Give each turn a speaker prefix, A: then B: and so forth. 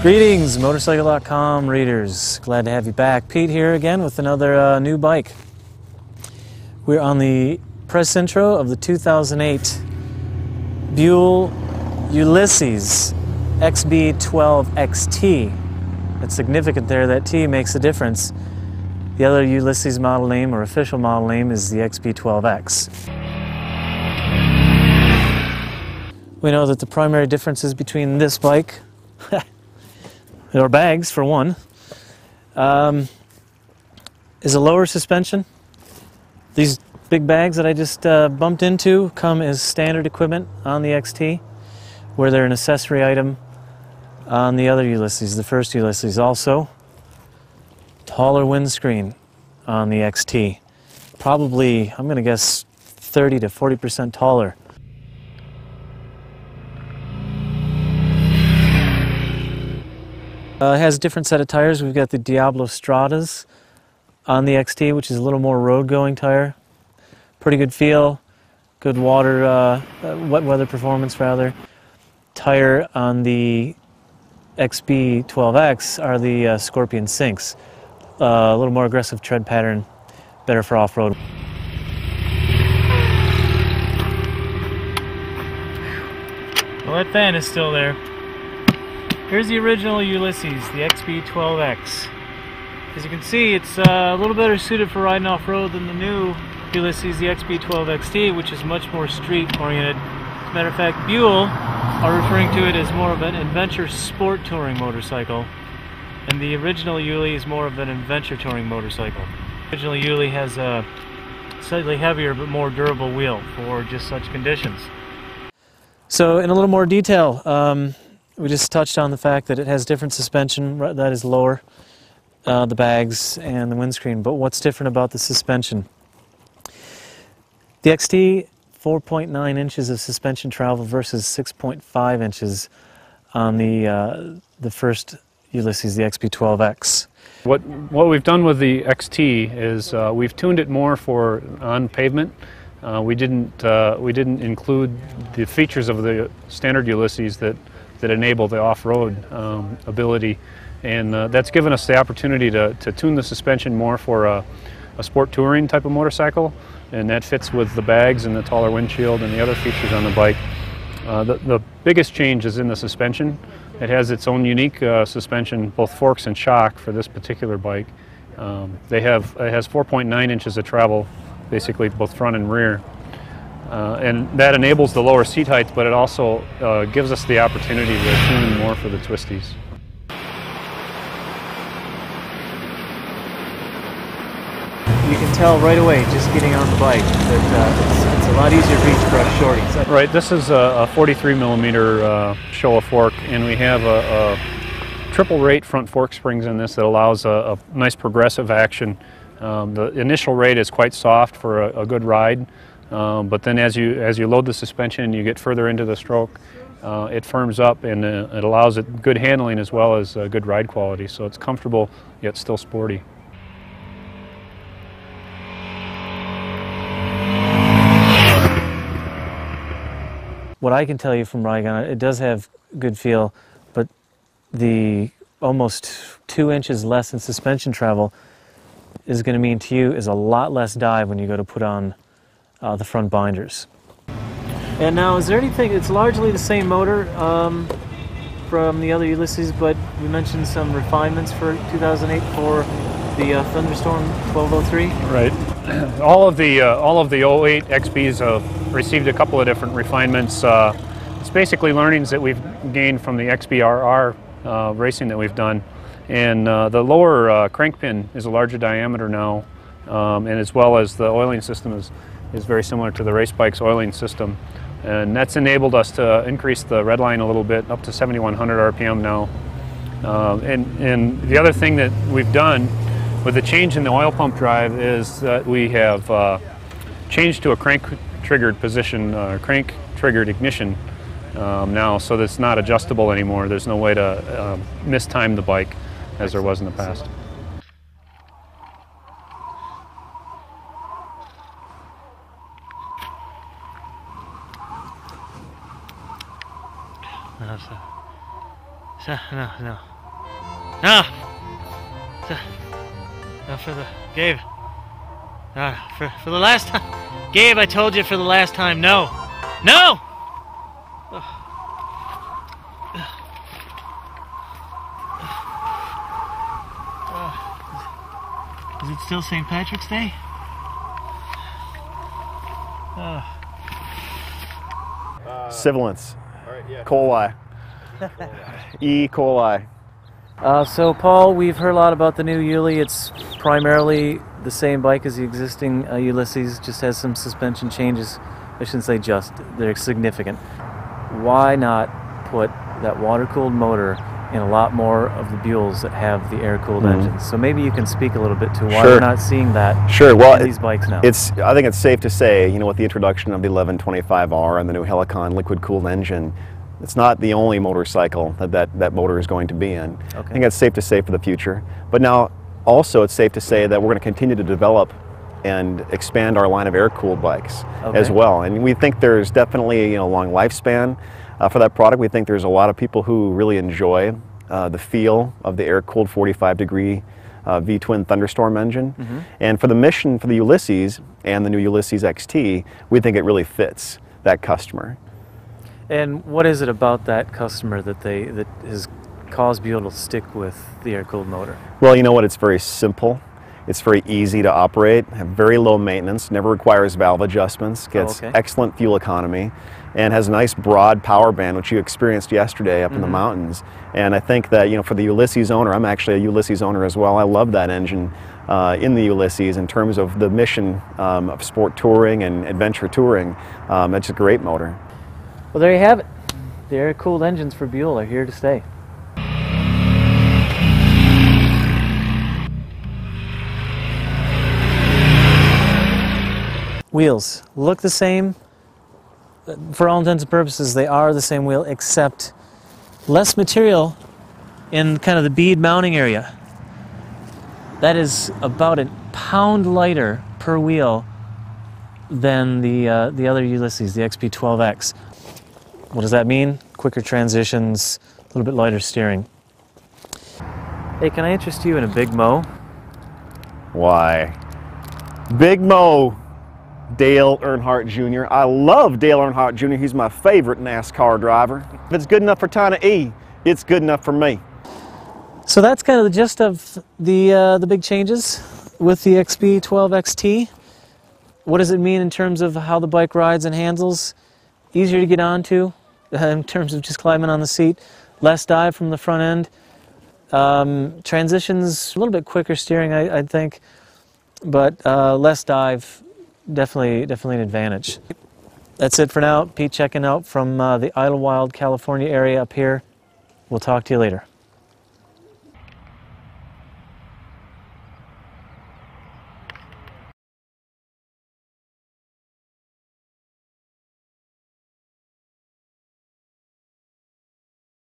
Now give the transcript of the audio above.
A: Greetings, Motorcycle.com readers. Glad to have you back. Pete here again with another new bike. We're on the press intro of the 2008 Buell Ulysses XB12XT. It's significant there, that T makes a difference. The other Ulysses model name, or official model name, is the XB12X. We know that the primary differences between this bike or bags, for one, is a lower suspension. These big bags that I just bumped into come as standard equipment on the XT, where they're an accessory item on the other Ulysses, the first Ulysses. Also, taller windscreen on the XT. Probably, I'm going to guess, 30 to 40% taller. It has a different set of tires. We've got the Diablo Stratas on the XT, which is a little more road-going tire. Pretty good feel, good water, wet weather performance rather. Tire on the XB12X are the Scorpion Sinks. A little more aggressive tread pattern, better for off-road. Well, that fan is still there. Here's the original Ulysses, the XB12X. As you can see, it's a little better suited for riding off-road than the new Ulysses, the XB12XT, which is much more street-oriented. As a matter of fact, Buell are referring to it as more of an adventure sport touring motorcycle, and the original Ulysses is more of an adventure touring motorcycle. The original Ulysses has a slightly heavier but more durable wheel for just such conditions. So, in a little more detail, we just touched on the fact that it has different suspension that is lower, the bags and the windscreen. But what's different about the suspension? The XT, 4.9 inches of suspension travel versus 6.5 inches on the first Ulysses, the XB12X.
B: What we've done with the XT is we've tuned it more for on pavement. We didn't include the features of the standard Ulysses that enable the off-road ability, and that's given us the opportunity to tune the suspension more for a sport touring type of motorcycle, and that fits with the bags and the taller windshield and the other features on the bike. The biggest change is in the suspension. It has its own unique suspension, both forks and shock, for this particular bike. It has 4.9 inches of travel, basically both front and rear. And that enables the lower seat height, but it also gives us the opportunity to tune more for the twisties.
A: You can tell right away, just getting on the bike, that it's a lot easier to reach for us shorties.
B: Right, this is a 43 millimeter Showa fork, and we have a triple rate front fork springs in this that allows a nice progressive action. The initial rate is quite soft for a good ride. But then as you load the suspension and you get further into the stroke, it firms up, and it allows it good handling as well as good ride quality. So it's comfortable yet still sporty.
A: What I can tell you from riding on it, it does have good feel, but the almost 2 inches less in suspension travel is going to mean to you is a lot less dive when you go to put on the front binders. And now, is there anything, it's largely the same motor from the other Ulysses, but we mentioned some refinements for 2008 for the Thunderstorm 1203?
B: Right. All of the 08 XBs have received a couple of different refinements. It's basically learnings that we've gained from the XBRR racing that we've done. And the lower crank pin is a larger diameter now, and as well as the oiling system is very similar to the race bike's oiling system, and that's enabled us to increase the red line a little bit, up to 7,100 RPM now. And the other thing that we've done with the change in the oil pump drive is that we have changed to a crank-triggered position, crank-triggered ignition now, so that it's not adjustable anymore. There's no way to mistime the bike as there was in the past.
A: No, no. No! No, for the... Gabe. For the last time. Gabe, I told you for the last time. No! No! Is it still St. Patrick's Day?
C: Sibilance. Coli. E. coli.
D: So Paul, we've heard a lot about the new Uli. It's primarily the same bike as the existing Ulysses, just has some suspension changes. I shouldn't say just, they're significant. Why not put that water-cooled motor in a lot more of the Buells that have the air-cooled engines? So maybe you can speak a little bit to why we're not seeing that in these bikes now.
C: I think it's safe to say, you know, with the introduction of the 1125R and the new Helicon liquid-cooled engine, it's not the only motorcycle that motor is going to be in. I think it's safe to say for the future. But now, also, it's safe to say that we're going to continue to develop and expand our line of air-cooled bikes as well. And we think there's definitely a long lifespan for that product. We think there's a lot of people who really enjoy the feel of the air-cooled 45-degree V-twin Thunderstorm engine. And for the mission for the Ulysses and the new Ulysses XT, we think it really fits that customer.
D: And what is it about that customer that has caused Buell to stick with the air-cooled motor?
C: Well, you know what? It's very simple. It's very easy to operate, have very low maintenance, never requires valve adjustments, gets excellent fuel economy, and has a nice broad power band, which you experienced yesterday up in the mountains. And I think that, for the Ulysses owner, I'm actually a Ulysses owner as well. I love that engine in the Ulysses in terms of the mission of sport touring and adventure touring. It's a great motor.
D: Well, there you have it. The air-cooled engines for Buell are here to stay. Wheels look the same. For all intents and purposes, they are the same wheel, except less material in kind of the bead mounting area. That is about a pound lighter per wheel than the other Ulysses, the XB12X. What does that mean? Quicker transitions, a little bit lighter steering. Hey, can I interest you in a Big Mo?
C: Why? Big Mo, Dale Earnhardt Jr. I love Dale Earnhardt Jr. He's my favorite NASCAR driver. If it's good enough for Tina E, it's good enough for me.
D: So that's kind of the gist of the big changes with the XB12XT. What does it mean in terms of how the bike rides and handles? Easier to get onto in terms of just climbing on the seat. Less dive from the front end. Transitions, a little bit quicker steering, I think, but less dive, definitely an advantage. That's it for now. Pete checking out from the Idlewild, California area up here. We'll talk to you later.